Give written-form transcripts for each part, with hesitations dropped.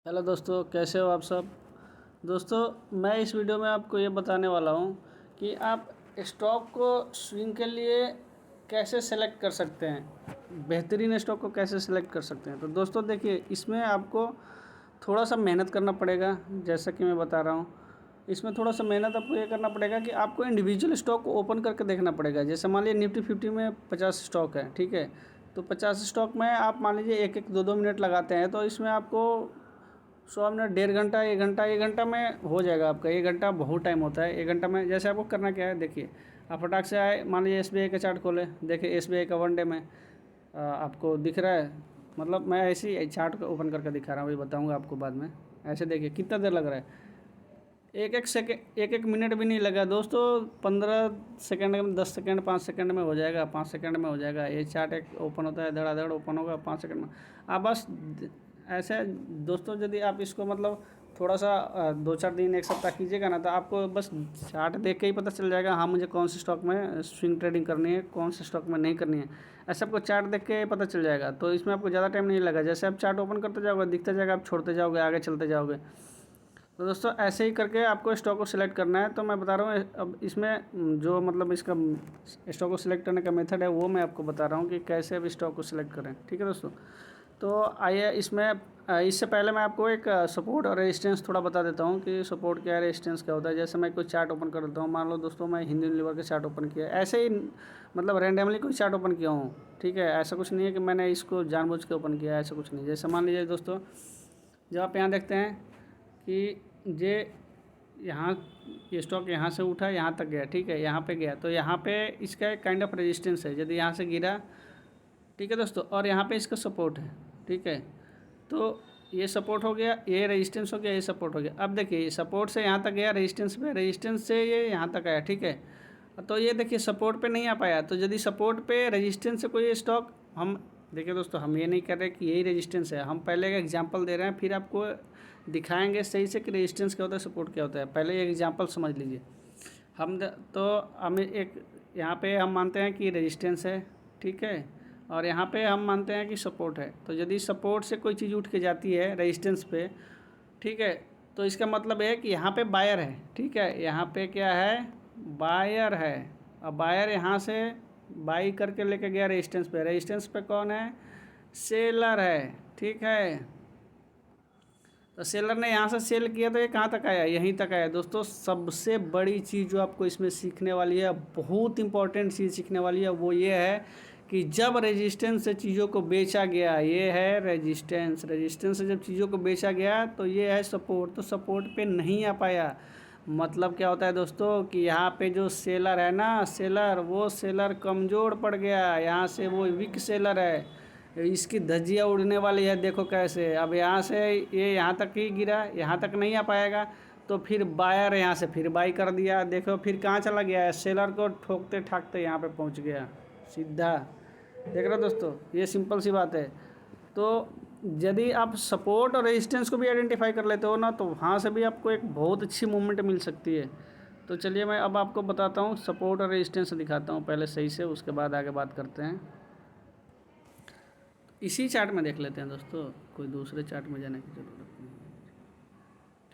Hello दोस्तों, कैसे हो आप सब। दोस्तों, मैं इस वीडियो में आपको ये बताने वाला हूँ कि आप स्टॉक को स्विंग के लिए कैसे सेलेक्ट कर सकते हैं, बेहतरीन स्टॉक को कैसे सेलेक्ट कर सकते हैं। तो दोस्तों देखिए, इसमें आपको थोड़ा सा मेहनत करना पड़ेगा। जैसा कि मैं बता रहा हूँ, इसमें थोड़ा सा मेहनत आपको ये करना पड़ेगा कि आपको इंडिविजुअल स्टॉक को ओपन करके देखना पड़ेगा। जैसे मान लीजिए निफ्टी 50 में 50 स्टॉक है, ठीक है। तो 50 स्टॉक में आप मान लीजिए एक एक 2-2 मिनट लगाते हैं, तो इसमें आपको 100 मिनट, 1.5 घंटा, 1 घंटा, 1 घंटा में हो जाएगा आपका। 1 घंटा बहुत टाइम होता है। 1 घंटा में जैसे आपको करना क्या है, देखिए आप फटाक से आए, मान लीजिए SBI का चार्ट खोले, देखिए SBI का 1 डे में आपको दिख रहा है। मतलब मैं ऐसे ही चार्ट को ओपन करके दिखा रहा हूँ, वही बताऊँगा आपको बाद में। ऐसे देखिए कितना देर लग रहा है, एक एक सेकेंड, एक एक मिनट भी नहीं लगा दोस्तों। 15 सेकेंड में, 10 सेकेंड, 5 सेकेंड में हो जाएगा, 5 सेकेंड में हो जाएगा। ये चार्ट एक ओपन होता है, धड़ाधड़ ओपन होगा 5 सेकेंड में। आप बस ऐसे दोस्तों, यदि आप इसको मतलब थोड़ा सा 2-4 दिन, एक सप्ताह कीजिएगा ना, तो आपको बस चार्ट देख के ही पता चल जाएगा, हाँ मुझे कौन से स्टॉक में स्विंग ट्रेडिंग करनी है, कौन से स्टॉक में नहीं करनी है। ऐसे आपको चार्ट देख के पता चल जाएगा। तो इसमें आपको ज़्यादा टाइम नहीं लगा। जैसे आप चार्ट ओपन करते जाओगे, दिखता जाएगा, आप छोड़ते जाओगे, आगे चलते जाओगे। तो दोस्तों ऐसे ही करके आपको स्टॉक को सिलेक्ट करना है। तो मैं बता रहा हूँ, अब इसमें जो मतलब इसका स्टॉक को सिलेक्ट करने का मेथड है, वो मैं आपको बता रहा हूँ कि कैसे अब स्टॉक को सिलेक्ट करें, ठीक है दोस्तों। तो आइए इसमें इससे पहले मैं आपको एक सपोर्ट और रेजिस्टेंस थोड़ा बता देता हूँ कि सपोर्ट क्या है, रेजिस्टेंस क्या होता है। जैसे मैं कोई चार्ट ओपन कर देता हूँ, मान लो दोस्तों मैं हिंदू यूनिलीवर का चार्ट ओपन किया, ऐसे ही मतलब रैंडमली कोई चार्ट ओपन किया हूँ, ठीक है। ऐसा कुछ नहीं है कि मैंने इसको जानबूझ के ओपन किया है, ऐसा कुछ नहीं। जैसे मान लीजिए दोस्तों, जब आप यहाँ देखते हैं कि ये यहाँ ये स्टॉक यहाँ से उठा, यहाँ तक गया, ठीक है, यहाँ पे गया, तो यहाँ पे इसका एक काइंड ऑफ रेजिस्टेंस है। यदि यहाँ से गिरा, ठीक है दोस्तों, और यहाँ पे इसका सपोर्ट है, ठीक है। तो ये सपोर्ट हो गया, ये रेजिस्टेंस हो गया, ये सपोर्ट हो गया। अब देखिए, ये सपोर्ट से यहाँ तक गया, रेजिस्टेंस पे, रेजिस्टेंस से ये यहाँ तक आया, ठीक है। तो ये देखिए सपोर्ट पे नहीं आ पाया। तो यदि सपोर्ट पे रेजिस्टेंस से कोई स्टॉक, हम देखिए दोस्तों, हम ये नहीं कर रहे कि यही रेजिस्टेंस है, हम पहले एक एग्जांपल दे रहे हैं, फिर आपको दिखाएंगे सही से कि रेजिस्टेंस क्या होता है, सपोर्ट क्या होता है। पहले एक एग्जांपल समझ लीजिए। तो हम एक यहाँ पे हम मानते हैं कि रेजिस्टेंस है, ठीक है, और यहाँ पे हम मानते हैं कि सपोर्ट है। तो यदि सपोर्ट से कोई चीज़ उठ के जाती है रेजिस्टेंस पे, ठीक है, तो इसका मतलब है कि यहाँ पे बायर है, ठीक है। यहाँ पे क्या है, बायर है। अब बायर यहाँ से बाई करके लेके गया रेजिस्टेंस पे, रेजिस्टेंस पे कौन है, सेलर है, ठीक है। तो सेलर ने यहाँ से सेल किया, तो ये कहाँ तक आया, यहीं तक आया। दोस्तों सबसे बड़ी चीज़ जो आपको इसमें सीखने वाली है, बहुत इंपॉर्टेंट चीज़ सीखने वाली है, वो ये है कि जब रेजिस्टेंस से चीज़ों को बेचा गया, ये है रेजिस्टेंस, रेजिस्टेंस से जब चीज़ों को बेचा गया, तो ये है सपोर्ट। तो सपोर्ट पे नहीं आ पाया, मतलब क्या होता है दोस्तों कि यहाँ पे जो सेलर है ना, सेलर, वो सेलर कमज़ोर पड़ गया, यहाँ से वो वीक सेलर है, इसकी धज्जियाँ उड़ने वाली है। देखो कैसे, अब यहाँ से ये यहाँ तक ही गिरा, यहाँ तक नहीं आ पाएगा, तो फिर बायर यहाँ से फिर बाई कर दिया। देखो फिर कहाँ चला गया है, सेलर को ठोकते ठाकते यहाँ पे पहुँच गया सीधा। देख रहे हो दोस्तों, ये सिंपल सी बात है। तो यदि आप सपोर्ट और रेजिस्टेंस को भी आइडेंटिफाई कर लेते हो ना, तो वहाँ से भी आपको एक बहुत अच्छी मूवमेंट मिल सकती है। तो चलिए मैं अब आपको बताता हूँ, सपोर्ट और रेजिस्टेंस दिखाता हूँ पहले सही से, उसके बाद आगे बात करते हैं। इसी चार्ट में देख लेते हैं दोस्तों, कोई दूसरे चार्ट में जाने की ज़रूरत नहीं है,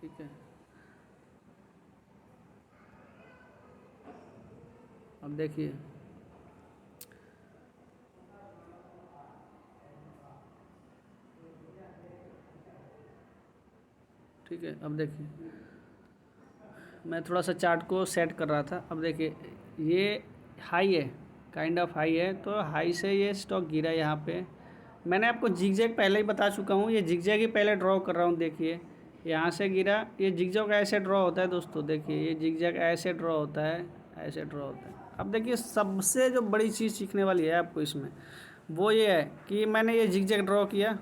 ठीक है। अब देखिए, ठीक है, अब देखिए मैं थोड़ा सा चार्ट को सेट कर रहा था। अब देखिए ये हाई है, काइंड ऑफ हाई है, तो हाई से ये स्टॉक गिरा यहाँ पे। मैंने आपको जिगजैग पहले ही बता चुका हूँ, ये जिगजैग ही पहले ड्रॉ कर रहा हूँ। देखिए यहाँ से गिरा, ये जिगजैग ऐसे ड्रॉ होता है दोस्तों, देखिए ये जिगजैग ऐसे ड्रॉ होता है, ऐसे ड्रॉ होता है। अब देखिए सबसे जो बड़ी चीज़ सीखने वाली है आपको इसमें, वो ये है कि मैंने ये जिगजैग ड्रॉ किया।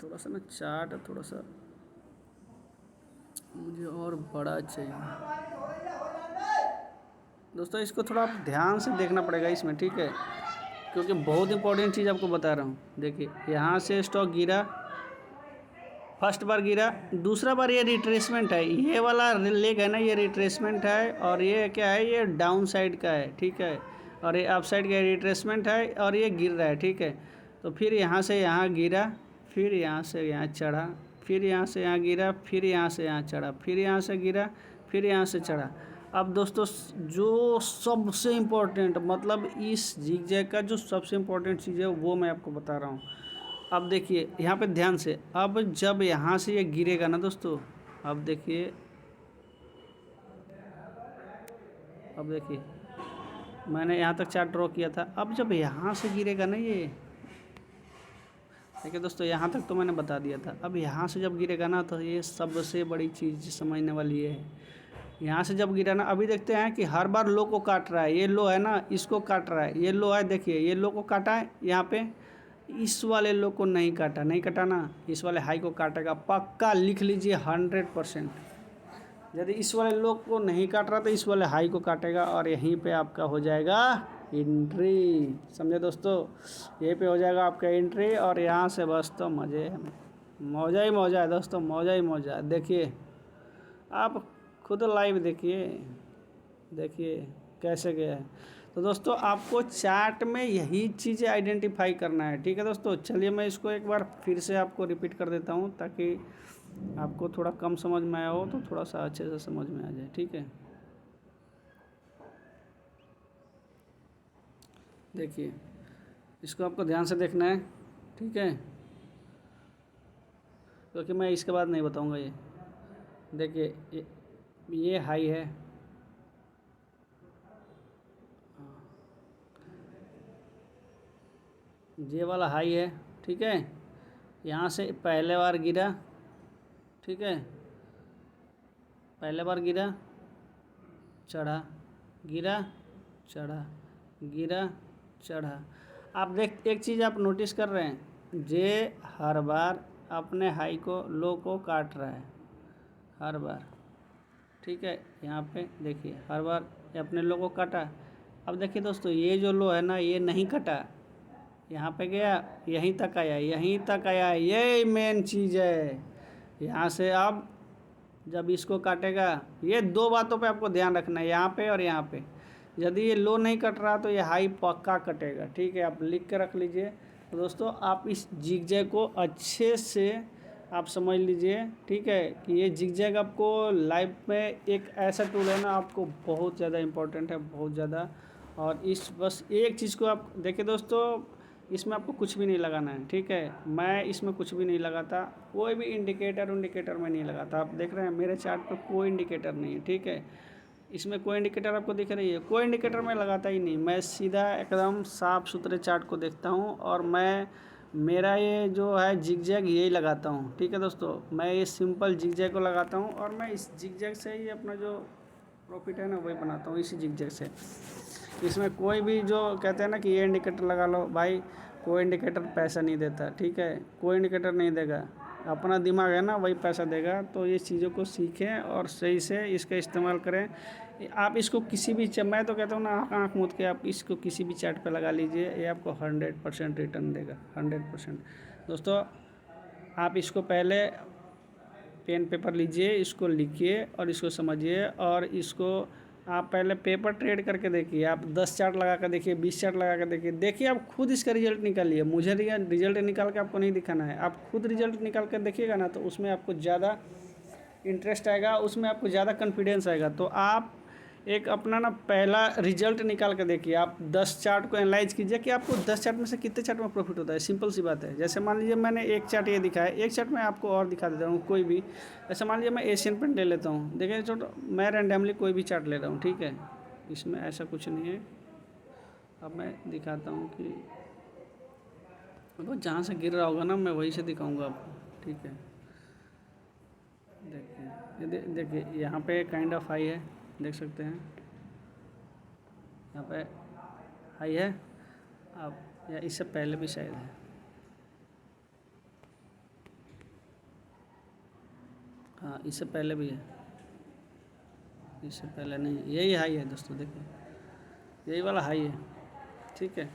थोड़ा सा ना चार्ट थोड़ा सा मुझे और बड़ा चाहिए दोस्तों, इसको थोड़ा आप ध्यान से देखना पड़ेगा इसमें, ठीक है, क्योंकि बहुत इंपॉर्टेंट चीज़ आपको बता रहा हूँ। देखिए यहाँ से स्टॉक गिरा, फर्स्ट बार गिरा, दूसरा बार ये रिट्रेसमेंट है, ये वाला लेग है ना, ये रिट्रेसमेंट है, और ये क्या है, ये डाउन साइड का है, ठीक है, और ये अप साइड का रिट्रेसमेंट है, और ये गिर रहा है, ठीक है। तो फिर यहाँ से यहाँ गिरा, फिर यहाँ से यहाँ चढ़ा, फिर यहाँ से यहाँ गिरा, फिर यहाँ से यहाँ चढ़ा, फिर यहाँ से गिरा, फिर यहाँ से चढ़ा। अब दोस्तों जो सबसे इम्पोर्टेंट मतलब इस जिगजैग का जो सबसे इम्पोर्टेंट चीज़ है वो मैं आपको बता रहा हूँ। अब देखिए यहाँ पे ध्यान से, अब जब यहाँ से ये गिरेगा ना दोस्तों, अब देखिए, अब देखिए मैंने यहाँ तक चार्ट ड्रॉ किया था। अब जब यहाँ से गिरेगा ना ये, देखिए दोस्तों यहाँ तक तो मैंने बता दिया था। अब यहाँ से जब गिरेगा ना तो ये सबसे बड़ी चीज़ समझने वाली है। यहाँ से जब गिरा ना, अभी देखते हैं कि हर बार लो को काट रहा है, ये लो है ना इसको काट रहा है, ये लो है, देखिए ये लो को काटा है यहाँ पे, इस वाले लो को नहीं काटा, नहीं काटा ना, इस वाले हाई को काटेगा पक्का, लिख लीजिए 100%। यदि इस वाले लो को नहीं काट रहा तो इस वाले हाई को काटेगा और यहीं पे आपका हो जाएगा एंट्री। समझे दोस्तों, यहीं पे हो जाएगा आपका एंट्री और यहाँ से बस तो मज़े, मौजा ही मौजा है दोस्तों, मौजा ही मौजा है। देखिए आप खुद लाइव देखिए, देखिए कैसे गया है। तो दोस्तों आपको चार्ट में यही चीज़ें आइडेंटिफाई करना है, ठीक है दोस्तों। चलिए मैं इसको एक बार फिर से आपको रिपीट कर देता हूँ ताकि आपको थोड़ा कम समझ में आया हो तो थोड़ा सा अच्छे से समझ में आ जाए, ठीक है। देखिए इसको आपको ध्यान से देखना है, ठीक है, क्योंकि मैं इसके बाद नहीं बताऊंगा। ये देखिए ये हाई है, ये वाला हाई है, ठीक है। यहाँ से पहले बार गिरा, ठीक है, पहले बार गिरा, चढ़ा, गिरा, चढ़ा, गिरा, चढ़ा। आप देख एक चीज़ आप नोटिस कर रहे हैं, जे हर बार अपने हाई को लो को काट रहा है, हर बार, ठीक है। यहाँ पे देखिए हर बार ये अपने लो को काटा। अब देखिए दोस्तों ये जो लो है ना ये नहीं कटा, यहाँ पे गया, यहीं तक आया, यहीं तक आया, ये मेन चीज़ है। यहाँ से अब जब इसको काटेगा, ये दो बातों पे आपको ध्यान रखना है, यहाँ पे और यहाँ पे। यदि ये लो नहीं कट रहा तो ये हाई पक्का कटेगा, ठीक है, आप लिख के रख लीजिए। तो दोस्तों आप इस जिगजैग को अच्छे से आप समझ लीजिए, ठीक है, कि ये जिगजैग आपको लाइफ में एक ऐसा टूल है ना, आपको बहुत ज़्यादा इम्पोर्टेंट है, बहुत ज़्यादा। और इस बस एक चीज़ को आप देखिए दोस्तों, इसमें आपको कुछ भी नहीं लगाना है, ठीक है। मैं इसमें कुछ भी नहीं लगाता, कोई भी इंडिकेटर में नहीं लगाता। आप देख रहे हैं मेरे चार्ट पे कोई इंडिकेटर नहीं है, ठीक है। इसमें कोई इंडिकेटर आपको दिख रही है, कोई इंडिकेटर मैं लगाता ही नहीं। मैं सीधा एकदम साफ़ सुथरे चार्ट को देखता हूँ और मैं मेरा ये जो है जिगजैग यही लगाता हूँ, ठीक है दोस्तों। मैं ये सिंपल जिगजैग को लगाता हूँ और मैं इस जिगजैग से ही अपना जो प्रॉफिट है ना वही बनाता हूँ, इसी जिगजैग से। इसमें कोई भी जो कहते हैं ना कि ये इंडिकेटर लगा लो, भाई कोई इंडिकेटर पैसा नहीं देता, ठीक है, कोई इंडिकेटर नहीं देगा, अपना दिमाग है ना वही पैसा देगा। तो ये चीज़ों को सीखें और सही से इसका इस्तेमाल करें। आप इसको किसी भी मैं तो कहता हूँ ना, आँख मूंद के आप इसको किसी भी चार्ट पे लगा लीजिए, ये आपको 100% रिटर्न देगा, 100%। दोस्तों आप इसको पहले पेन पेपर लीजिए, इसको लिखिए और इसको समझिए, और इसको आप पहले पेपर ट्रेड करके देखिए। आप 10 चार्ट लगा कर देखिए, 20 चार्ट लगा कर देखिए, आप खुद इसका रिजल्ट निकालिए। मुझे रिजल्ट निकाल के आपको नहीं दिखाना है, आप खुद रिजल्ट निकाल कर देखिएगा ना तो उसमें आपको ज़्यादा इंटरेस्ट आएगा, उसमें आपको ज़्यादा कॉन्फिडेंस आएगा। तो आप एक अपना ना पहला रिजल्ट निकाल कर देखिए, आप 10 चार्ट को एनालाइज कीजिए कि आपको 10 चार्ट में से कितने चार्ट में प्रॉफिट होता है। सिंपल सी बात है। जैसे मान लीजिए मैंने एक चार्ट ये दिखाया, एक चार्ट में आपको और दिखा देता हूँ कोई भी। ऐसे मान लीजिए मैं एशियन पेंट ले लेता हूँ, देखिए छोटो मैं रैंडमली कोई भी चार्ट ले रहा हूँ, ठीक है, इसमें ऐसा कुछ नहीं है। अब मैं दिखाता हूँ कि वो जहाँ से गिर रहा होगा ना मैं वहीं से दिखाऊँगा आपको, ठीक है। देखिए देखिए यहाँ पे काइंड ऑफ हाई है, देख सकते हैं यहाँ पे हाई है। अब या इससे पहले भी शायद है, हाँ इससे पहले भी है, इससे पहले नहीं, यही हाई है दोस्तों, देखिए यही वाला हाई है, ठीक है।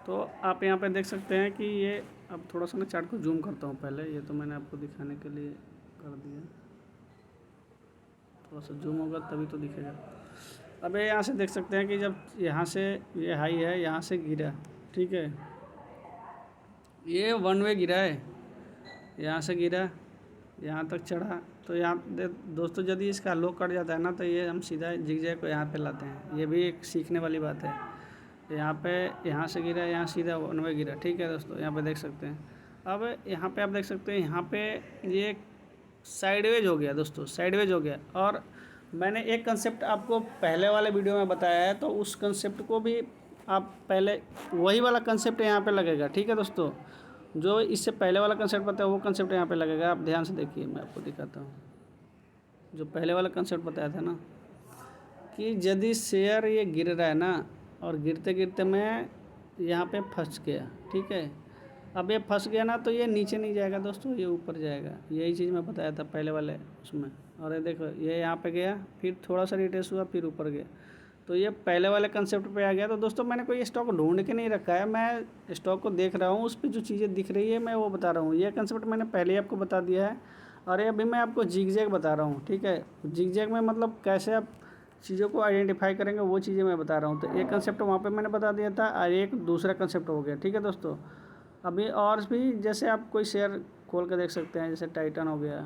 तो आप यहाँ पे देख सकते हैं कि ये, अब थोड़ा सा ना चार्ट को जूम करता हूँ पहले, ये तो मैंने आपको दिखाने के लिए कर दिया, थोड़ा सा जूम होगा तभी तो दिखेगा। अब ये यहाँ से देख सकते हैं कि जब यहाँ से ये हाई है, यहाँ से गिरा, ठीक है, ये वन वे गिरा है, यहाँ से गिरा, यहाँ तक चढ़ा, तो यहाँ दोस्तों यदि इसका लो कट जाता है ना तो ये हम सीधा जिगजैग को यहाँ पे लाते हैं। ये भी एक सीखने वाली बात है। यहाँ पे यहाँ से गिरा, यहाँ सीधा वन वे गिरा, ठीक है दोस्तों, यहाँ पे देख सकते हैं। अब यहाँ पे आप देख सकते हैं यहाँ पे ये साइडवेज हो गया दोस्तों, साइडवेज हो गया। और मैंने एक कंसेप्ट आपको पहले वाले वीडियो में बताया है, तो उस कंसेप्ट को भी आप पहले वही वाला कंसेप्ट यहाँ पे लगेगा, ठीक है दोस्तों। जो इससे पहले वाला कंसेप्ट बताया वो कंसेप्ट यहाँ पे लगेगा, आप ध्यान से देखिए, मैं आपको दिखाता हूँ। जो पहले वाला कंसेप्ट बताया था ना कि यदि शेयर ये गिर रहा है ना, और गिरते गिरते मैं यहाँ पे फंस गया, ठीक है। अब ये फंस गया ना तो ये नीचे नहीं जाएगा दोस्तों, ये ऊपर जाएगा। यही चीज़ मैं बताया था पहले वाले उसमें। और ये देखो ये यहाँ पे गया, फिर थोड़ा सा रिट्रेस हुआ, फिर ऊपर गया, तो ये पहले वाले कंसेप्ट पे आ गया। तो दोस्तों मैंने कोई स्टॉक ढूंढ के नहीं रखा है, मैं स्टॉक को देख रहा हूँ, उस पर जो चीज़ें दिख रही है मैं वो बता रहा हूँ। ये कंसेप्ट मैंने पहले ही आपको बता दिया है, और ये अभी मैं आपको जिगजैग बता रहा हूँ, ठीक है। जिगजैग में मतलब कैसे आप चीज़ों को आइडेंटिफाई करेंगे वो चीज़ें मैं बता रहा हूँ। तो एक कंसेप्ट वहाँ पे मैंने बता दिया था, और एक दूसरा कंसेप्ट हो गया, ठीक है दोस्तों। अभी और भी जैसे आप कोई शेयर खोल कर देख सकते हैं, जैसे टाइटन हो गया।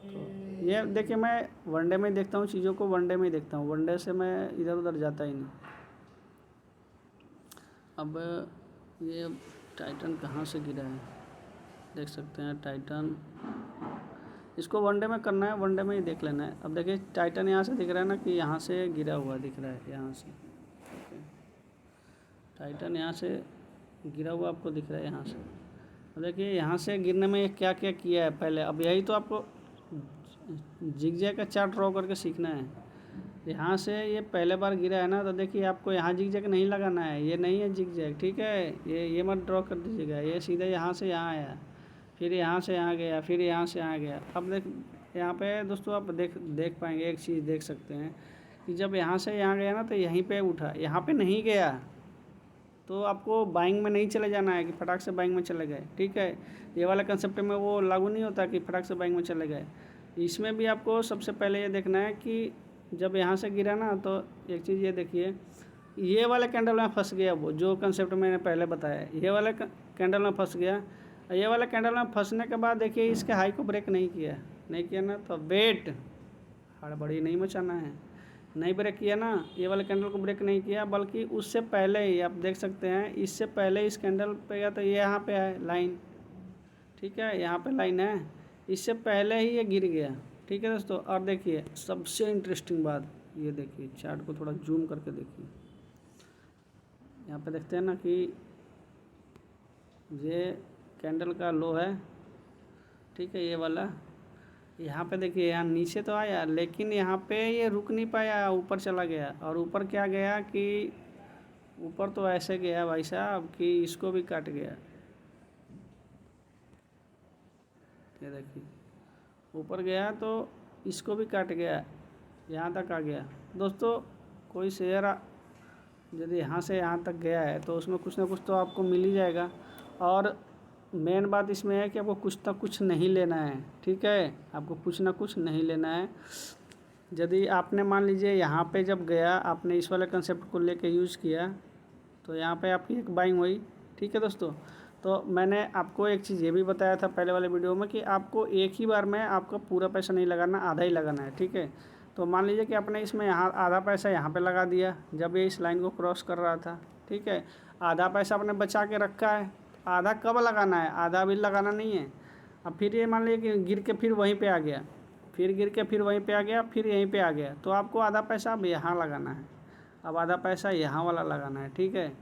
तो ये देखिए, मैं वनडे में ही देखता हूँ चीज़ों को, वनडे में ही देखता हूँ, वनडे से मैं इधर उधर जाता ही नहीं। अब ये टाइटन कहाँ से गिरा है देख सकते हैं, टाइटन इसको वनडे में करना है, वनडे में ही देख लेना है। अब देखिए टाइटन यहाँ से दिख रहा है ना कि यहाँ से गिरा हुआ दिख रहा है, यहाँ से टाइटन यहाँ से गिरा हुआ आपको दिख रहा है यहाँ से। अब देखिए यहाँ से गिरने में क्या क्या किया है पहले। अब यही तो आपको जिगजैग का चार्ट ड्रॉ करके सीखना है। यहाँ से ये पहले बार गिरा है ना, तो देखिए आपको यहाँ जिगजैग नहीं लगाना है, ये नहीं है जिगजैग, ठीक है। ये मत ड्रॉ कर दीजिएगा, ये सीधा यहाँ से यहाँ आया, फिर यहाँ से यहाँ गया, फिर यहाँ से यहाँ गया। अब देख यहाँ पे दोस्तों आप देख पाएंगे, एक चीज़ देख सकते हैं कि जब यहाँ से यहाँ गया ना तो यहीं पे उठा, यहाँ पे नहीं गया। तो आपको बाइंग में नहीं चले जाना है कि फटाक से बाइंग में चले गए, ठीक है। ये वाला कंसेप्ट में वो लागू नहीं होता कि फटाक से बाइंग में चले गए। इसमें भी आपको सबसे पहले ये देखना है कि जब यहाँ से गिरा ना, तो एक चीज़ ये देखिए, ये वाले कैंडल में फंस गया, वो जो कंसेप्ट मैंने पहले बताया, ये वाले कैंडल में फंस गया। ये वाले कैंडल में फंसने के बाद देखिए इसके हाई को ब्रेक नहीं किया ना, तो वेट, हड़बड़ी नहीं मचाना है, नहीं ब्रेक किया ना, ये वाले कैंडल को ब्रेक नहीं किया, बल्कि उससे पहले ही आप देख सकते हैं, इससे पहले इस कैंडल पे गया तो ये यहाँ पे है लाइन, ठीक है, यहाँ पे लाइन है, इससे पहले ही ये गिर गया, ठीक है दोस्तों। और देखिए सबसे इंटरेस्टिंग बात, ये देखिए चार्ट को थोड़ा जूम करके देखिए, यहाँ पे देखते हैं ना कि ये कैंडल का लो है, ठीक है, ये वाला। यहाँ पे देखिए यहाँ नीचे तो आया, लेकिन यहाँ पे ये रुक नहीं पाया, ऊपर चला गया। और ऊपर क्या गया कि ऊपर तो ऐसे गया भाई साहब कि इसको भी काट गया। ये देखिए ऊपर गया तो इसको भी काट गया, यहाँ तक आ गया। दोस्तों कोई शेयर यदि यहाँ से यहाँ तक गया है तो उसमें कुछ ना कुछ तो आपको मिल ही जाएगा। और मेन बात इसमें है कि आपको कुछ ना कुछ नहीं लेना है, ठीक है, आपको कुछ ना कुछ नहीं लेना है। यदि आपने मान लीजिए यहाँ पे जब गया, आपने इस वाले कंसेप्ट को लेके यूज़ किया, तो यहाँ पे आपकी एक बाइंग हुई, ठीक है दोस्तों। तो मैंने आपको एक चीज़ ये भी बताया था पहले वाले वीडियो में कि आपको एक ही बार में आपका पूरा पैसा नहीं लगाना, आधा ही लगाना है, ठीक है। तो मान लीजिए कि आपने इसमें यहाँ आधा पैसा यहाँ पे लगा दिया जब ये इस लाइन को क्रॉस कर रहा था, ठीक है। आधा पैसा आपने बचा के रखा है, आधा कब लगाना है, आधा भी लगाना नहीं है। अब फिर ये मान लीजिए कि गिर के फिर वहीं पे आ गया, फिर गिर के फिर वहीं पे आ गया, फिर यहीं पे आ गया, तो आपको आधा पैसा अब यहाँ लगाना है, अब आधा पैसा यहाँ वाला लगाना है, ठीक है।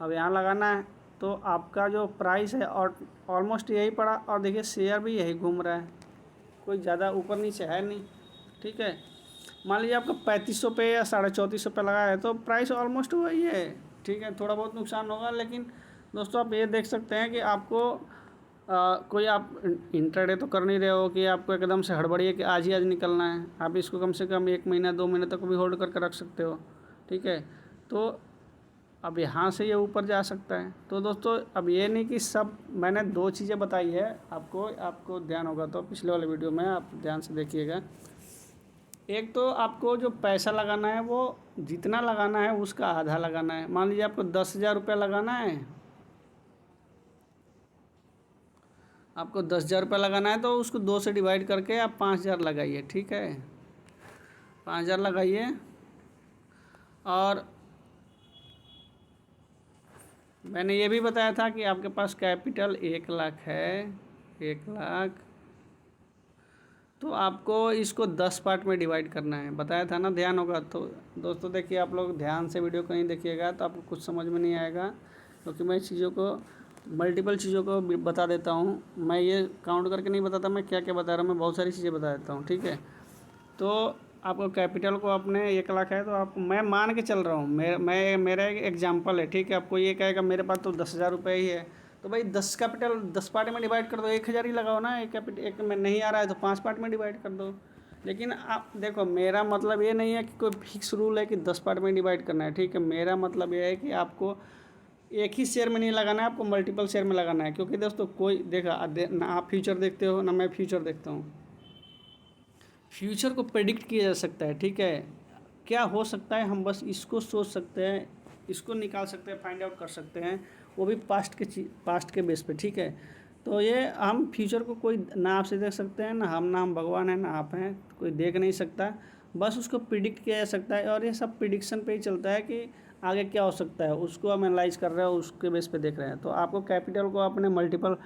अब यहाँ लगाना है तो आपका जो प्राइस है और ऑलमोस्ट यही पड़ा, और देखिए शेयर भी यही घूम रहा है, कोई ज़्यादा ऊपर नीचे है नहीं, ठीक है। मान लीजिए आपका 3500 पे या 3450 पे लगा है तो प्राइस ऑलमोस्ट वही है, ठीक है। थोड़ा बहुत नुकसान होगा, लेकिन दोस्तों आप ये देख सकते हैं कि आपको कोई आप इंट्राडे तो कर नहीं रहे हो कि आपको एकदम से हड़बड़ी है कि आज ही आज निकलना है। आप इसको कम से कम 1 महीना 2 महीने तक भी होल्ड करके रख सकते हो, ठीक है। तो अब यहाँ से ये ऊपर जा सकता है। तो दोस्तों अब ये नहीं कि सब, मैंने 2 चीज़ें बताई है आपको ध्यान होगा तो पिछले वाले वीडियो में आप ध्यान से देखिएगा। एक तो आपको जो पैसा लगाना है वो जितना लगाना है उसका आधा लगाना है। मान लीजिए आपको 10,000 रुपये लगाना है, आपको 10,000 रुपये लगाना है तो उसको 2 से डिवाइड करके आप 5,000 लगाइए, ठीक है, 5,000 लगाइए। और मैंने ये भी बताया था कि आपके पास कैपिटल 1,00,000 है, 1,00,000, तो आपको इसको 10 पार्ट में डिवाइड करना है, बताया था ना, ध्यान होगा। तो दोस्तों देखिए, आप लोग ध्यान से वीडियो को नहीं देखिएगा तो आपको कुछ समझ में नहीं आएगा, क्योंकि मैं चीज़ों को मल्टीपल चीज़ों को बता देता हूँ। मैं ये काउंट करके नहीं बताता मैं क्या क्या बता रहा हूँ, मैं बहुत सारी चीज़ें बता देता हूँ, ठीक है। तो आपको कैपिटल को अपने 1,00,000 है तो आप, मैं मान के चल रहा हूँ, मेरा एक एग्जाम्पल है, ठीक है। आपको ये कहेगा मेरे पास तो 10,000 रुपये ही है, तो भाई 10 कैपिटल 10 पार्ट में डिवाइड कर दो, 1,000 ही लगाओ ना। एक कैपिटल एक में नहीं आ रहा है तो 5 पार्ट में डिवाइड कर दो। लेकिन आप देखो, मेरा मतलब ये नहीं है कि कोई फिक्स रूल है कि 10 पार्ट में डिवाइड करना है, ठीक है। मेरा मतलब ये है कि आपको एक ही शेयर में नहीं लगाना है, आपको मल्टीपल शेयर में लगाना है। क्योंकि दोस्तों कोई देखा ना, आप फ्यूचर देखते हो ना मैं फ्यूचर देखता हूँ। फ्यूचर को प्रेडिक्ट किया जा सकता है, ठीक है, क्या हो सकता है हम बस इसको सोच सकते हैं, इसको निकाल सकते हैं, फाइंड आउट कर सकते हैं, वो भी पास्ट के बेस पे, ठीक है। तो ये हम फ्यूचर को कोई ना आप से देख सकते हैं, ना हम भगवान हैं, ना आप हैं, कोई देख नहीं सकता, बस उसको प्रिडिक्ट किया जा सकता है। और ये सब प्रिडिक्शन पे ही चलता है कि आगे क्या हो सकता है, उसको हम एनालाइज कर रहे हैं, उसके बेस पे देख रहे हैं। तो आपको कैपिटल को अपने मल्टीपल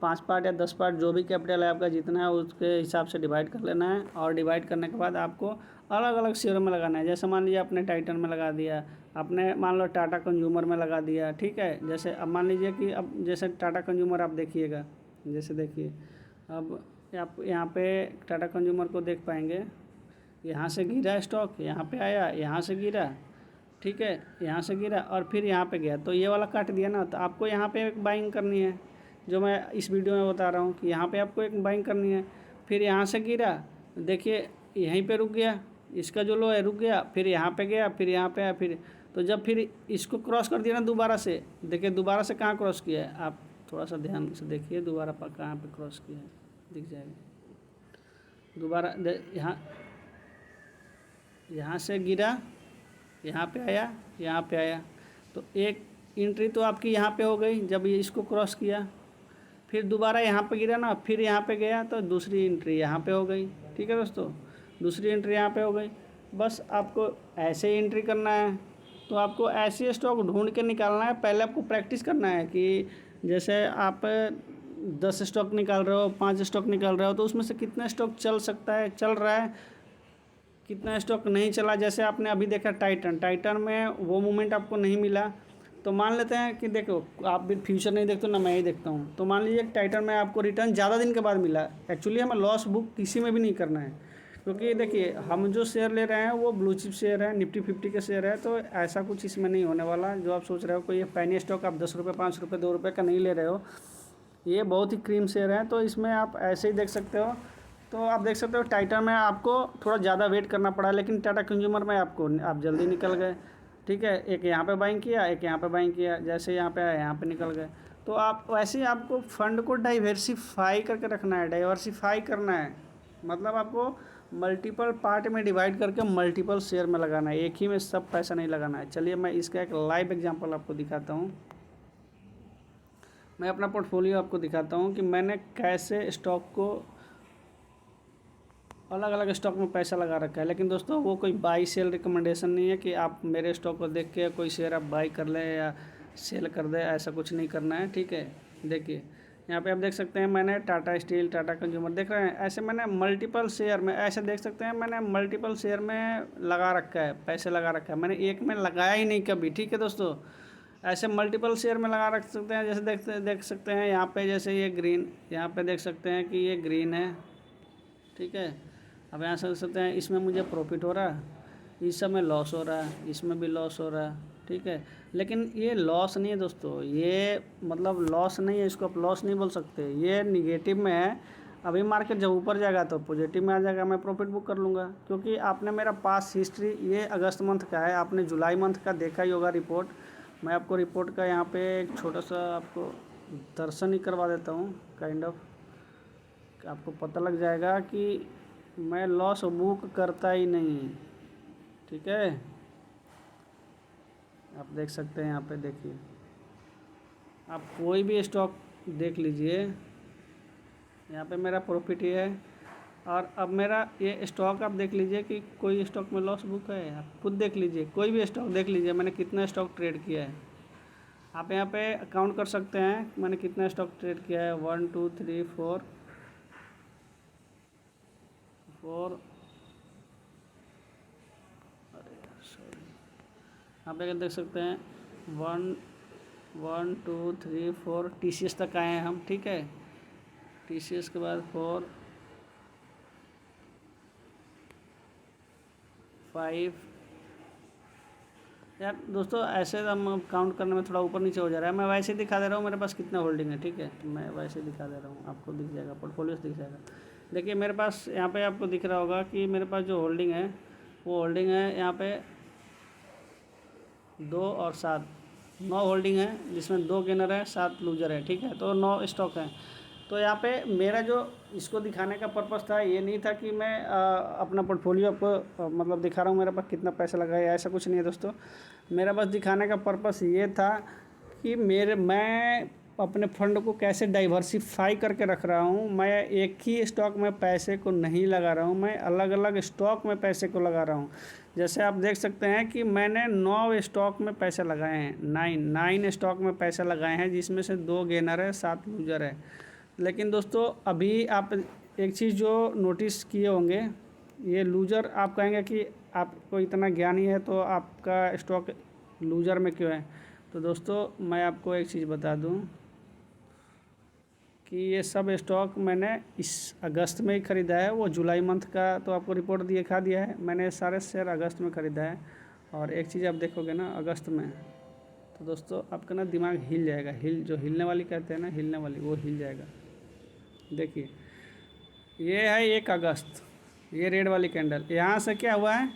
5 पार्ट या 10 पार्ट जो भी कैपिटल है आपका जितना है उसके हिसाब से डिवाइड कर लेना है। और डिवाइड करने के बाद आपको अलग अलग शेयरों में लगाना है। जैसे मान लीजिए आपने टाइटन में लगा दिया, आपने मान लो टाटा कंज्यूमर में लगा दिया, ठीक है। जैसे अब मान लीजिए कि अब जैसे टाटा कंज्यूमर आप देखिएगा, जैसे देखिए अब आप यहाँ पे टाटा कंज्यूमर को देख पाएंगे, यहाँ से गिरा स्टॉक, यहाँ पे आया, यहाँ से गिरा, ठीक है, यहाँ से गिरा और फिर यहाँ पे गया, तो ये वाला काट दिया ना। तो आपको यहाँ पे एक बाइंग करनी है, जो मैं इस वीडियो में बता रहा हूँ कि यहाँ पे आपको एक बाइंग करनी है। फिर यहाँ से गिरा, देखिए यहीं पे रुक गया, इसका जो लो है रुक गया, फिर यहाँ पे गया, फिर यहाँ पे आया, फिर तो जब फिर इसको क्रॉस कर दिया ना दोबारा से, देखिए दोबारा से कहाँ क्रॉस किया है, आप थोड़ा सा ध्यान से देखिए दोबारा पर कहाँ पे क्रॉस किया है, दिख जाएगा। दोबारा यहाँ से गिरा, यहाँ पे आया, यहाँ पे आया, तो एक एंट्री तो आपकी यहाँ पे हो गई जब ये इसको क्रॉस किया। फिर दोबारा यहाँ पे गिरा ना, फिर यहाँ पे गया तो दूसरी एंट्री यहाँ पे हो गई, ठीक है दोस्तों, दूसरी एंट्री यहाँ पे हो गई। बस आपको ऐसे ही एंट्री करना है। तो आपको ऐसे स्टॉक ढूंढ के निकालना है। पहले आपको प्रैक्टिस करना है कि जैसे आप 10 स्टॉक निकाल रहे हो, 5 स्टॉक निकाल रहे हो, तो उसमें से कितना स्टॉक चल सकता है, चल रहा है, कितना स्टॉक नहीं चला। जैसे आपने अभी देखा टाइटन में वो मूवमेंट आपको नहीं मिला, तो मान लेते हैं कि देखो आप भी फ्यूचर नहीं देखते ना, मैं ही देखता हूँ। तो मान लीजिए टाइटन में आपको रिटर्न ज़्यादा दिन के बाद मिला। एक्चुअली हमें लॉस बुक किसी में भी नहीं करना है, क्योंकि देखिए हम जो शेयर ले रहे हैं वो ब्लू चिप शेयर है, निफ्टी 50 के शेयर है, तो ऐसा कुछ इसमें नहीं होने वाला। जो आप सोच रहे हो कोई ये पैनी स्टॉक आप 10 रुपये 5 रुपये 2 रुपये का नहीं ले रहे हो, ये बहुत ही क्रीम शेयर है, तो इसमें आप ऐसे ही देख सकते हो। तो आप देख सकते हो टाइटन में आपको थोड़ा ज़्यादा वेट करना पड़ा, लेकिन टाटा कंज्यूमर में आपको आप जल्दी निकल गए, ठीक है। एक यहाँ पे बाइंग किया, एक यहाँ पे बाइंग किया, जैसे यहाँ पे आया यहाँ पे निकल गए। तो आप वैसे ही आपको फंड को डाइवर्सिफाई करके रखना है, डाइवर्सिफाई करना है, मतलब आपको मल्टीपल पार्ट में डिवाइड करके मल्टीपल शेयर में लगाना है, एक ही में सब पैसा नहीं लगाना है। चलिए मैं इसका एक लाइव एग्जाम्पल आपको दिखाता हूँ। मैं अपना पोर्टफोलियो आपको दिखाता हूँ कि मैंने कैसे स्टॉक को अलग अलग स्टॉक में पैसा लगा रखा है। लेकिन दोस्तों वो कोई बाई सेल रिकमेंडेशन नहीं है कि आप मेरे स्टॉक को देख के कोई शेयर आप बाई कर लें या सेल कर दें, ऐसा कुछ नहीं करना है, ठीक है। देखिए यहाँ पे आप देख सकते हैं मैंने टाटा स्टील, टाटा कंज्यूमर देख रहे हैं, ऐसे मैंने मल्टीपल शेयर में, ऐसे देख सकते हैं मैंने मल्टीपल शेयर में लगा रखा है, पैसे लगा रखा है, मैंने एक में लगाया ही नहीं कभी, ठीक है दोस्तों। ऐसे मल्टीपल शेयर में लगा रख सकते हैं। जैसे देख सकते हैं यहाँ पे, जैसे ये ग्रीन, यहाँ पे देख सकते हैं कि ये ग्रीन है, ठीक है। अब यहाँ से देख सकते हैं इसमें मुझे प्रॉफिट हो रहा है, इस सब में लॉस हो रहा है, इसमें भी लॉस हो रहा है, ठीक है। लेकिन ये लॉस नहीं है दोस्तों, ये मतलब लॉस नहीं है, इसको आप लॉस नहीं बोल सकते, ये निगेटिव में है। अभी मार्केट जब ऊपर जाएगा तो पॉजिटिव में आ जाएगा, मैं प्रॉफिट बुक कर लूँगा। क्योंकि आपने मेरा पास हिस्ट्री, ये अगस्त मंथ का है, आपने जुलाई मंथ का देखा ही होगा रिपोर्ट। मैं आपको रिपोर्ट का यहाँ पे एक छोटा सा आपको दर्शन ही करवा देता हूँ, काइंड ऑफ, आपको पता लग जाएगा कि मैं लॉस बुक करता ही नहीं, ठीक है। आप देख सकते हैं यहाँ पे, देखिए आप कोई भी स्टॉक देख लीजिए, यहाँ पे मेरा प्रॉफिट ही है। और अब मेरा ये स्टॉक आप देख लीजिए कि कोई स्टॉक में लॉस बुक है, आप खुद देख लीजिए, कोई भी स्टॉक देख लीजिए मैंने कितना स्टॉक ट्रेड किया है। आप यहाँ पे काउंट कर सकते हैं मैंने कितना स्टॉक ट्रेड किया है। 1 2 3 4 4, अरे सॉरी, यहाँ पे देख सकते हैं 1 2 3 4 TCS तक आए हैं हम, ठीक है। TCS के बाद 4 5। यार दोस्तों ऐसे हम काउंट करने में थोड़ा ऊपर नीचे हो जा रहा है। मैं वैसे ही दिखा दे रहा हूँ मेरे पास कितना होल्डिंग है, ठीक है। मैं वैसे ही दिखा दे रहा हूँ, आपको दिख जाएगा, पोर्टफोलियो दिख जाएगा। देखिए मेरे पास यहाँ पे आपको दिख रहा होगा कि मेरे पास जो होल्डिंग है वो होल्डिंग है यहाँ पे 2 और 7, 9 होल्डिंग है, जिसमें 2 गेनर है 7 लूजर है, ठीक है। तो 9 स्टॉक हैं। तो यहाँ पे मेरा जो इसको दिखाने का पर्पस था ये नहीं था कि मैं अपना पोर्टफोलियो आपको मतलब दिखा रहा हूँ मेरे पास कितना पैसा लगा है, ऐसा कुछ नहीं है दोस्तों। मेरा बस दिखाने का पर्पस ये था कि मैं अपने फंड को कैसे डाइवर्सिफाई करके रख रहा हूँ। मैं एक ही स्टॉक में पैसे को नहीं लगा रहा हूँ, मैं अलग अलग स्टॉक में पैसे को लगा रहा हूँ। जैसे आप देख सकते हैं कि मैंने 9 स्टॉक में पैसे लगाए हैं, 9 स्टॉक में पैसे लगाए हैं, जिसमें से 2 गेनर है 7 लूजर है। लेकिन दोस्तों अभी आप एक चीज़ जो नोटिस किए होंगे, ये लूजर आप कहेंगे कि आपको इतना ज्ञान ही है तो आपका स्टॉक लूजर में क्यों है। तो दोस्तों मैं आपको एक चीज़ बता दूं कि ये सब स्टॉक मैंने इस अगस्त में ही ख़रीदा है। वो जुलाई मंथ का तो आपको रिपोर्ट दिखा दिया है, मैंने सारे शेयर अगस्त में ख़रीदा है। और एक चीज़ आप देखोगे ना अगस्त में, तो दोस्तों आपका ना दिमाग हिल जाएगा, जो हिलने वाली कहते हैं ना, हिलने वाली, वो हिल जाएगा। देखिए ये है 1 अगस्त, ये रेड वाली कैंडल, यहाँ से क्या हुआ है,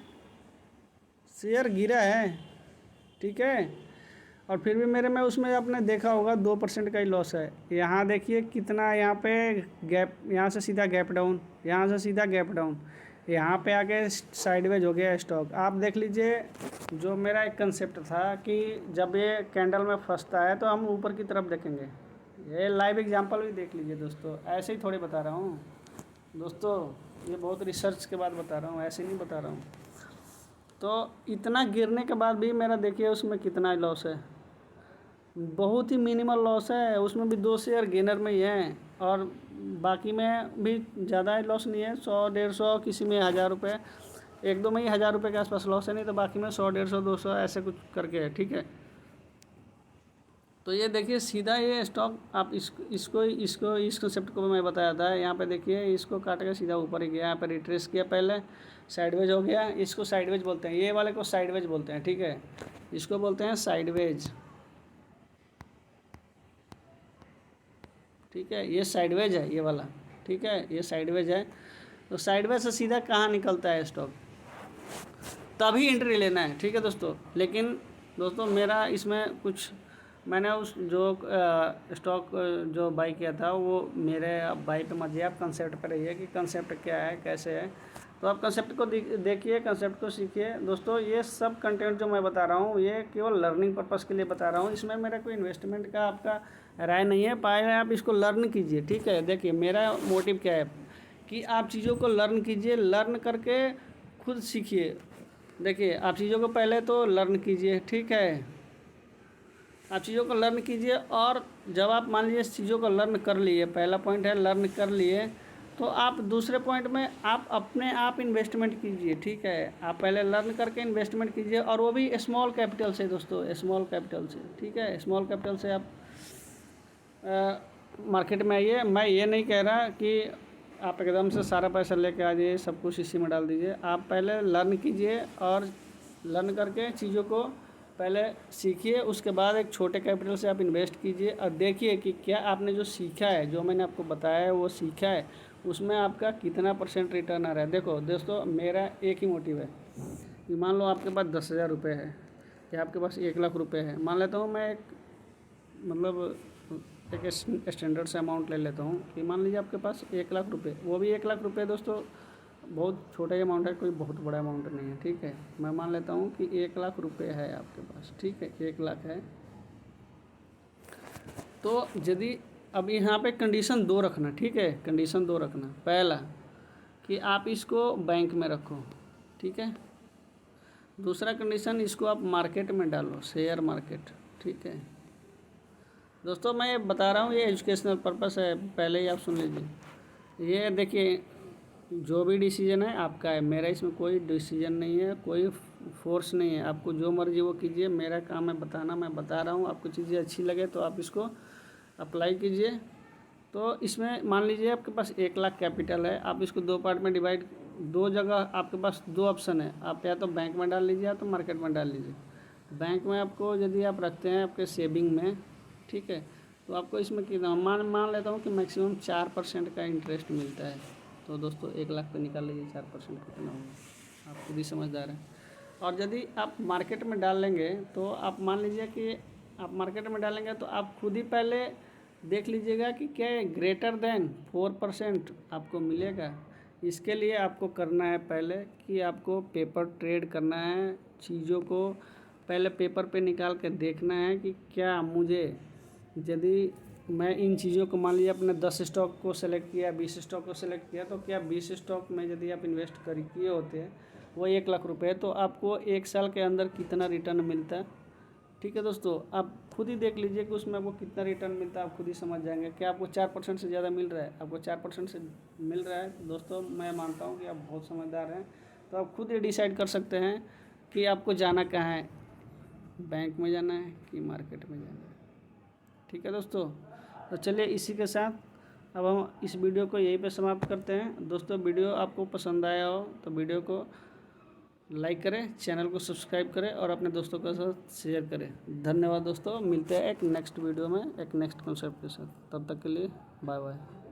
शेयर गिरा है, ठीक है। और फिर भी मेरे में उसमें आपने देखा होगा 2% का ही लॉस है। यहाँ देखिए कितना, यहाँ पे गैप, यहाँ से सीधा गैप डाउन, यहाँ से सीधा गैप डाउन, यहाँ पे आके साइडवेज हो गया स्टॉक। आप देख लीजिए, जो मेरा एक कंसेप्ट था कि जब ये कैंडल में फंसता है तो हम ऊपर की तरफ देखेंगे। ये लाइव एग्जांपल भी देख लीजिए दोस्तों, ऐसे ही थोड़ी बता रहा हूँ दोस्तों, ये बहुत रिसर्च के बाद बता रहा हूँ, ऐसे नहीं बता रहा हूँ। तो इतना गिरने के बाद भी मेरा देखिए उसमें कितना लॉस है, बहुत ही मिनिमल लॉस है। उसमें भी 2 शेयर गेनर में ही हैं और बाकी में भी ज़्यादा लॉस नहीं है, 100 150, किसी में 1000 रुपये, 1-2 में ही 1000 रुपये के आसपास लॉस है, नहीं तो बाकी में 100 150 200 ऐसे कुछ करके है, ठीक है। तो ये देखिए सीधा ये स्टॉक आप इस कंसेप्ट को मैं बताया था। यहाँ पे देखिए इसको काट के सीधा ऊपर ही गया, यहाँ पे रिट्रेस किया, पहले साइडवेज हो गया, इसको साइडवेज बोलते हैं, ये वाले को साइडवेज बोलते हैं, ठीक है। इसको बोलते हैं साइडवेज, ठीक है। ये साइडवेज है ये वाला, ठीक है, ये साइडवेज है। तो साइडवेज से सीधा कहाँ निकलता है स्टॉक, तभी एंट्री लेना है, ठीक है दोस्तों। लेकिन दोस्तों मेरा इसमें कुछ, मैंने उस जो स्टॉक जो बाई किया था वो मेरे बाई पे मत जाइए, आप कंसेप्ट पे रहिए कि कंसेप्ट क्या है कैसे है। तो आप कंसेप्ट को देखिए, कंसेप्ट को सीखिए दोस्तों। ये सब कंटेंट जो मैं बता रहा हूँ ये केवल लर्निंग पर्पज़ के लिए बता रहा हूँ, इसमें मेरा कोई इन्वेस्टमेंट का आपका राय नहीं है। पहले आप इसको लर्न कीजिए, ठीक है। देखिए मेरा मोटिव क्या है कि आप चीज़ों को लर्न कीजिए, लर्न करके खुद सीखिए। देखिए आप चीज़ों को पहले तो लर्न कीजिए, ठीक है, आप चीज़ों को लर्न कीजिए। और जब आप मान लीजिए चीज़ों को लर्न कर लिए, पहला पॉइंट है लर्न कर लिए, तो आप दूसरे पॉइंट में आप अपने आप इन्वेस्टमेंट कीजिए, ठीक है। आप पहले लर्न करके इन्वेस्टमेंट कीजिए, और वो भी स्मॉल कैपिटल से दोस्तों, स्मॉल कैपिटल से, ठीक है। स्मॉल कैपिटल से आप मार्केट में आइए। मैं ये नहीं कह रहा कि आप एकदम से सारा पैसा लेके आ जाइए, सब कुछ इसी में डाल दीजिए। आप पहले लर्न कीजिए, और लर्न करके चीज़ों को पहले सीखिए, उसके बाद एक छोटे कैपिटल से आप इन्वेस्ट कीजिए, और देखिए कि क्या आपने जो सीखा है, जो मैंने आपको बताया है वो सीखा है, उसमें आपका कितना % रिटर्न आ रहा है। देखो दोस्तों मेरा एक ही मोटिव है कि मान लो आपके पास 10,000 रुपये है, या आपके पास 1 लाख रुपये है, मान लेता हूँ मैं, एक मतलब एक स्टैंडर्ड से अमाउंट ले लेता हूँ कि मान लीजिए आपके पास 1 लाख रुपये, वो भी 1 लाख रुपये दोस्तों बहुत छोटा ही अमाउंट है, कोई बहुत बड़ा अमाउंट नहीं है, ठीक है। मैं मान लेता हूँ कि 1 लाख रुपये है आपके पास, ठीक है, 1 लाख है। तो यदि अब यहाँ पे कंडीशन 2 रखना, ठीक है, कंडीशन 2 रखना। पहला कि आप इसको बैंक में रखो, ठीक है। दूसरा कंडीशन, इसको आप मार्केट में डालो, शेयर मार्केट, ठीक है। दोस्तों मैं ये बता रहा हूँ, ये एजुकेशनल पर्पस है, पहले ही आप सुन लीजिए। ये देखिए, जो भी डिसीजन है आपका है, मेरा इसमें कोई डिसीजन नहीं है, कोई फोर्स नहीं है। आपको जो मर्जी वो कीजिए, मेरा काम है बताना, मैं बता रहा हूँ। आपको चीज़ें अच्छी लगे तो आप इसको अप्लाई कीजिए। तो इसमें मान लीजिए आपके पास 1 लाख कैपिटल है, आप इसको 2 पार्ट में डिवाइड, 2 जगह आपके पास 2 ऑप्शन है, आप या तो बैंक में डाल लीजिए या तो मार्केट में डाल लीजिए। बैंक में आपको यदि आप रखते हैं आपके सेविंग में, ठीक है, तो आपको इसमें कितना मान लेता हूँ कि मैक्सिमम 4% का इंटरेस्ट मिलता है। तो दोस्तों 1 लाख पे निकाल लीजिए 4% कितना होगा, आप खुद ही समझदार हैं। और यदि आप मार्केट में डाल लेंगे तो आप मान लीजिए कि आप मार्केट में डालेंगे तो आप खुद ही पहले देख लीजिएगा कि क्या ग्रेटर देन 4% आपको मिलेगा। इसके लिए आपको करना है पहले कि आपको पेपर ट्रेड करना है, चीज़ों को पहले पेपर पे निकाल के देखना है कि क्या मुझे, यदि मैं इन चीज़ों को मान लीजिए अपने 10 स्टॉक को सेलेक्ट किया, 20 स्टॉक को सेलेक्ट किया, तो क्या 20 स्टॉक में यदि आप इन्वेस्ट किए होते हैं वो 1 लाख रुपए, तो आपको 1 साल के अंदर कितना रिटर्न मिलता है, ठीक है। दोस्तों आप खुद ही देख लीजिए कि उसमें आपको कितना रिटर्न मिलता है, आप खुद ही समझ जाएंगे। क्या आपको 4% से ज़्यादा मिल रहा है, आपको 4% से मिल रहा है, दोस्तों मैं मानता हूँ कि आप बहुत समझदार हैं। तो आप खुद ही डिसाइड कर सकते हैं कि आपको जाना कहाँ है, बैंक में जाना है कि मार्केट में जाना है, ठीक है दोस्तों। तो चलिए इसी के साथ अब हम इस वीडियो को यहीं पे समाप्त करते हैं। दोस्तों वीडियो आपको पसंद आया हो तो वीडियो को लाइक करें, चैनल को सब्सक्राइब करें और अपने दोस्तों के साथ शेयर करें। धन्यवाद दोस्तों, मिलते हैं एक नेक्स्ट वीडियो में एक नेक्स्ट कॉन्सेप्ट के साथ। तब तक के लिए बाय बाय।